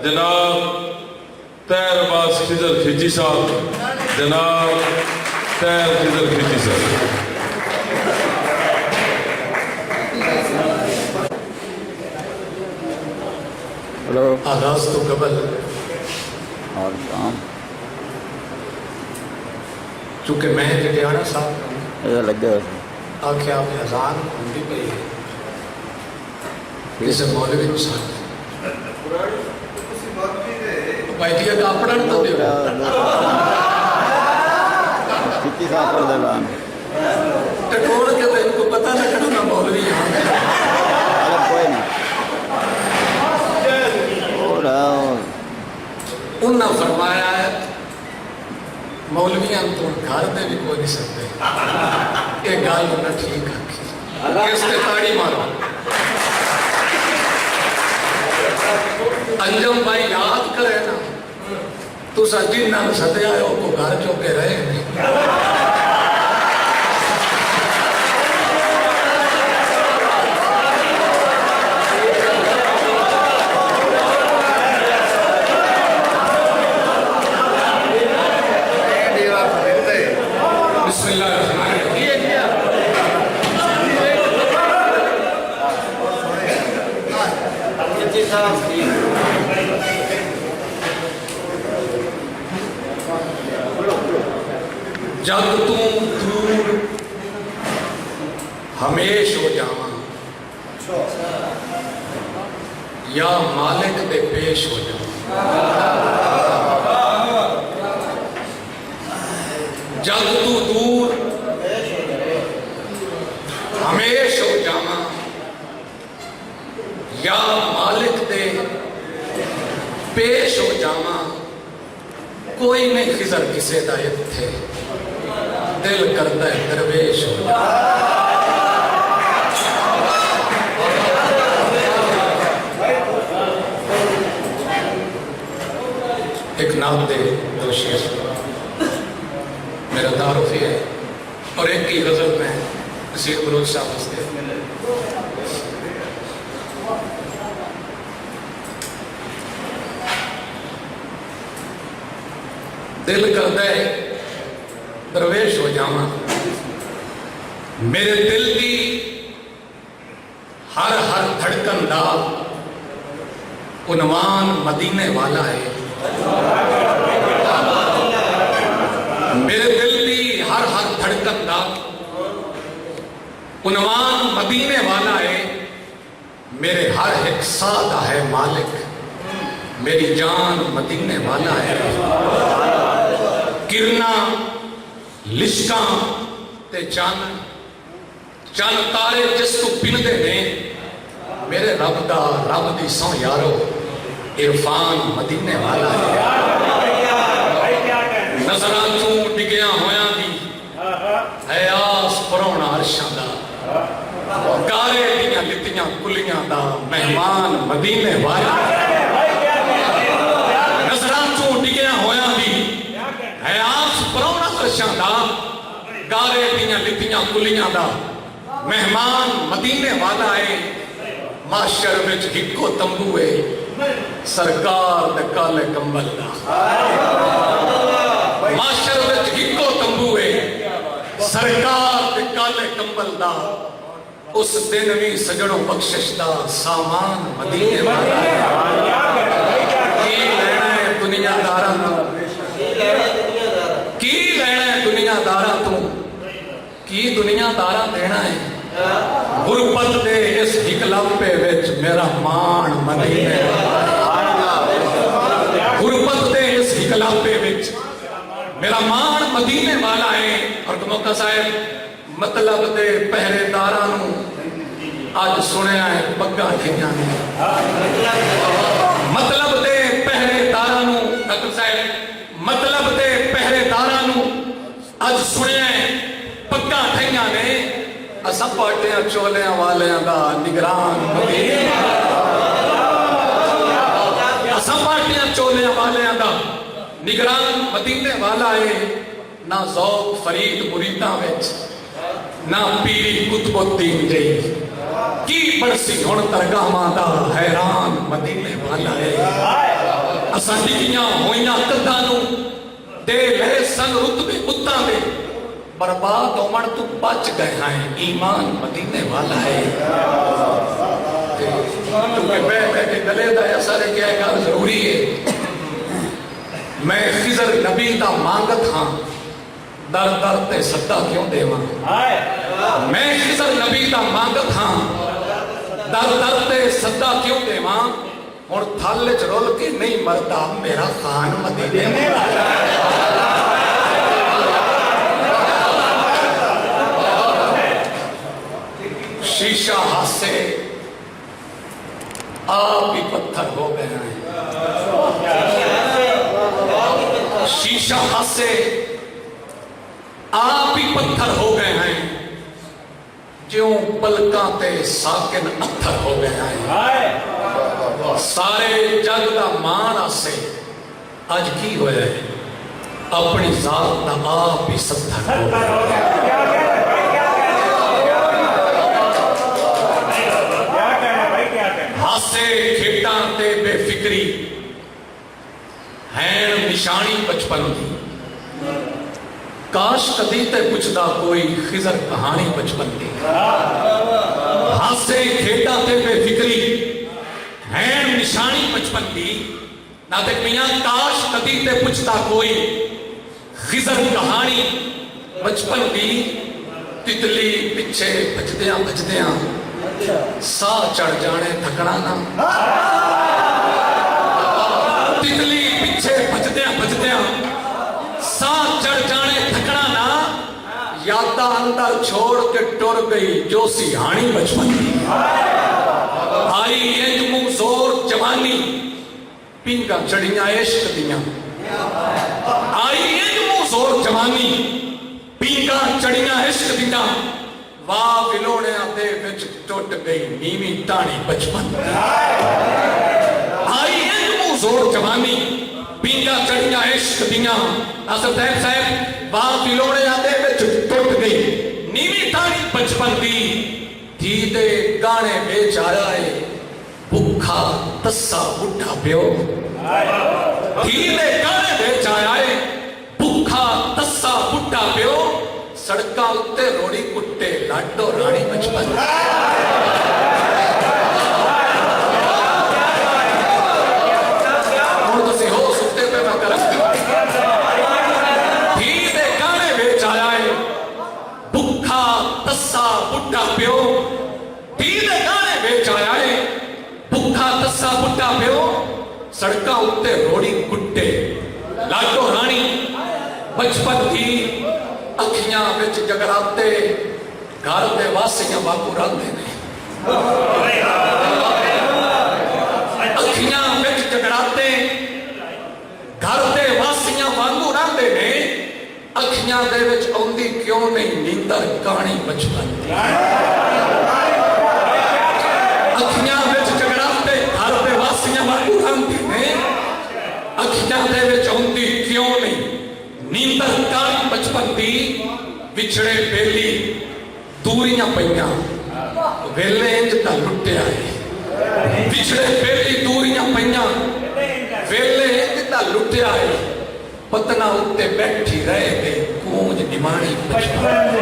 जनाब तैर बास खिजर खिची साहब, जनाब तैर खिजर खिची साहब। हेलो आगाज तो कबल और काम चूंकि मैं जटियाना साहब ये लगे आखे आपने अजान होंगी पई है किसी मौलवी को साथ भाई जी का अपना तो दे कितनी साफ कर देगा ते कौन कहता इनको पता लगना ना मौलवी यहाँ अगर कोई नहीं उन्होंने फरमाया है मौलवियां तो घर में भी कोई नहीं सकते। ये गल उन्हें ठीक आखी इससे ताड़ी मारो। अंजम भाई याद करे ना तुसा जिन्ना सदया हो वो घर चौके रहे नहीं। जब तू दूर हमेश हो जावा या मालिक दे पेश हो जावा। जब तू दूर हमेश हो जावा या मालिक दे पेश हो जावा। कोई नहीं खिजर किसे दा इत्थे दिल करता है दरवेश हो जाए। एक नाम दे दो शेर मेरा तारुफी है और एक की गजल में नसीर बलोच साहब हंसते दिल करता है दरवेश हो जावा। मेरे दिल की हर हर धड़कन दा उन्वान मदीने वाला है। मेरे दिल की हर हर धड़कन दा उन्वान मदीने वाला है। मेरे हर एक सादा है मालिक, मेरी जान मदीने वाला है। किरना लिशका ते चन चन तारे जिसको पिनदे ने मेरे रब दा रब दी सौ यारो इरफान मदीने वाला है। नजरां तू डिगया होया दी है आस परौना अरशां दा गारे दियां लितियां कुलियां दा मेहमान मदीने वाला है। नजरां तू डिगया होया दी है आस परौना अरशां दा गारे दियां लितियां कुलियां दा मेहमान मदीने वाला है। माशर विच हिको तंबू है सरकार दे काले कंबल दा। माशर विच हिको तंबू है सरकार दे काले कंबल दा। उस दिन भी सजणों बख्शिश दा सामान मदीने वाला है। की लेना है दुनियादारां तो, की लेना है दुनियादारां तो, की दुनियादारां देना है। गुरबत दे इस हिकलप्पे विच मेरा मान मदीने वाला है। गुरबत दे इस हिकलप्पे विच मेरा मान मदीने वाला है। और मौका साहब मतलब दे पहरेदारां नूं अज सुनिया है पग्गां खिंचां ने। मतलब दे पहरेदारां नूं डॉक्टर साहब मतलब दे पहरेदारां नूं अज सुनिया है पग्गां ठईयां ने। असा पाटियां चोलियां वालियां दा निगरान मदीने असा पाटियां चोलियां वालियां दा निगरान मदीने वाला है। ना ज़ौक़ फरीद मुरीदां विच ना पीरी कुतुबुद्दीन जई की बरसी हुण दरगाहां दा हैरान मदीने वाला है। असां डिगियां होइयां कंधां नूं दे ले सन रुतबे उत्तां दे बर्बाद होवण तू बच गए हैं ईमान मदीने वाला है क्योंकि मैं के गले दा सारे क्या गल जरूरी है मैं खिजर नबी दा मांगत हां दर दर ते सदा क्यों देवां मैं खिजर नबी दा मांगत हां दर दर ते सदा क्यों देवां हुण थल च रुल के नहीं मरदा मेरा खान मदीने वाला शीशा हासे आप ही पत्थर हो गए हैं शीशा हासे आप ही पत्थर हो गए हैं ज्यों पलकां ते साकिन अत्थर हो गए हैं सारे जग दा मान आसे अज की होया है अपनी जात दा आप ही सत्थर हो गया हासे खेडां ते बेफिक्री हैन निशानी बचपन की काश कदी ते पुछदा कोई खिजर कहानी बचपन की हासे खेडां ते बेफिक्री हैन निशानी बचपन की ना ते मियां काश कदी ते पुछदा कोई खिजर कहानी बचपन की तितली पिछे बजदियां बजदियां साह चढ़ जाने थकना ना तितली पीछे बजदियां बजदियां साह चढ़ जाने थकना ना यादा अंदर छोड़ के टुर गई जो सिहानी बचपन की आई इंज मुंह जोर जवानी पिंगा चढ़ियां इश्क दियां आई इंज मुंह जोर जवानी पिंगा चढ़ियां इश्क दियां वाह विलोड़िया दे विच टुट गई नीवी टाणी बचपन आई इंज मुंह जोर जवानी पिंगा चढ़ियां इश्क दियां असदैब साहब वाह विलोड़िया दे विच टुट गई नीवी टाणी बचपन दी धी दे गाने बेच आया है भुखा तस्सा बुढ़ा प्यो धी दे गाने बेच आया है भुखा तस्सा बुढ़ा प्यो सड़का उत्ते रोड़ी कुट्टे लाडो रानी बचपन हो सुते पे मैं कर धी दे गाने बेच आया है भुखा तस्सा बुढ़ा प्यो धी दे गाने बेच आया है भुखा तस्सा बुढ़ा प्यो सड़का उत्ते रोड़ी कुट्टे लाडो रानी बचपन थी अखियां विच जगराते घर दे वासियां वांगू रंदे ने अखियां विच जगराते घर दे वासियां वांगू रंदे ने अखियां दे विच औंदी क्यों नहीं नींदर कहानी बचपन अखियां विच जगराते घर दे वासियां वांगू रंदे ने अखियां दे विच औंदी क्यों नहीं नींदर कहानी बचपन दी विछड़े बेली दूरियां पईयां वेले इंज दा लुटिया है विछड़े बेली दूरियां पईयां वेले इंज दा लुटिया है पतना उत्ते बैठी रहे गई कूंज निमाणी बचपन